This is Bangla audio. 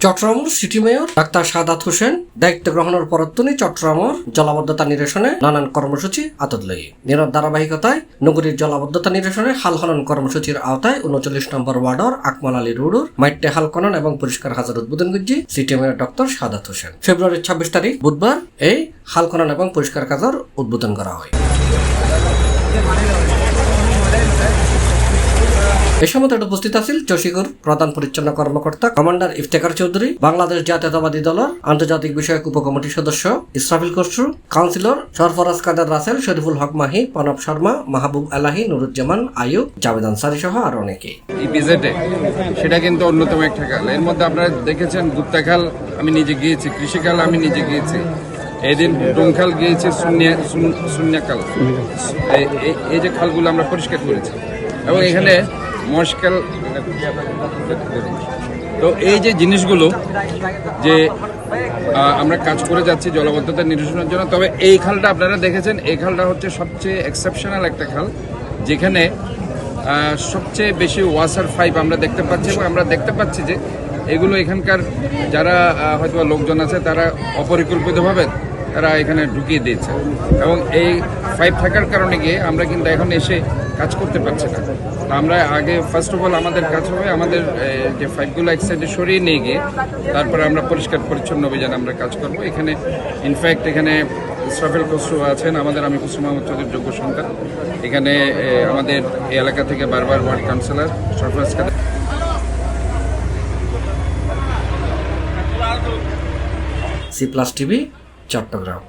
চট্টগ্রামের city mayor doctor Sadat Hossain দায়িত্ব গ্রহণের পরত্তনি চট্টগ্রামের জলাবদ্ধতা নিরসনে নানান কর্মসূচি আতত লই নিরর ধারাবাহিকতায় নগরীর জলাবদ্ধতা নিরসনে হাল খনন কর্মসূচির আওতায় ৩৯ নম্বর ওয়ার্ডর আকমাল আলী রোডর মাইটে হাল খনন এবং পরিষ্কার হাজার উদ্বোধন করছি city mayor doctor Sadat Hossain. ফেব্রুয়ারির ২৬ তারিখ বুধবার এই হাল খনন এবং পরিষ্কার কাজের উদ্বোধন করা হয়। এই সময় উপস্থিত আছেন চৌশিগড় প্রধান পরিচ্ছন্ন কর্মকর্তা কমান্ডার ইফতেখার চৌধুরী, বাংলাদেশ জাতীয়তাবাদী দলের আন্তর্জাতিক বিষয়ক উপকমিটির সদস্য ইসরাফিল খসরু, কাউন্সিলর সরফরাজ কাদের রাসেল, শরীফুল হক মাহি, প্রণব শর্মা, মাহবুব আলাহি, নুরুজ্জামান আয়ুব, জাভেদ আনসারী সহ আরো অনেকে। ইপিজেডে সেটা কিন্তু অন্যতম একটা খাল। এর মধ্যে আপনারা দেখেছেন গুপ্তাখাল আমি নিজে গিয়েছি, কৃষিখাল আমি নিজে গিয়েছি, এদিন ডোমখাল গিয়েছি, শূন্যকাল। এই যে খালগুলো আমরা পরিষ্কার করেছি এবং এখানে মশকাল। তো এই যে জিনিসগুলো যে আমরা কাজ করে যাচ্ছি জলাবদ্ধতা নিরসনের জন্য। তবে এই খালটা আপনারা দেখেছেন, এই খালটা হচ্ছে সবচেয়ে এক্সেপশনাল একটা খাল, যেখানে সবচেয়ে বেশি ওয়াসার পাইপ আমরা দেখতে পাচ্ছি এবং আমরা দেখতে পাচ্ছি যে এগুলো এখানকার যারা হয়তো লোকজন আছে তারা অপরিকল্পিতভাবে তারা এখানে ঢুকিয়ে দিয়েছে এবং এই পাইপ থাকার কারণে গিয়ে আমরা কিন্তু এখন এসে কাজ করতে পারছি না। আমরা আগে ফার্স্ট অফ অল আমাদের কাজ হবে আমাদের যে পাইপগুলো এক সাইডে সরিয়ে নিয়ে গিয়ে তারপরে আমরা পরিষ্কার পরিচ্ছন্ন অভিযান আমরা কাজ করব। এখানে ইনফ্যাক্ট এখানে ইসরাফিল খসরু আছেন, আমাদের আমি খসরু মাহমুদ চৌধুরীর যোগ্য সন্তান। এখানে আমাদের এই এলাকা থেকে বারবার ward councillor Sarfaraz Kader. C+ TV Chittagong.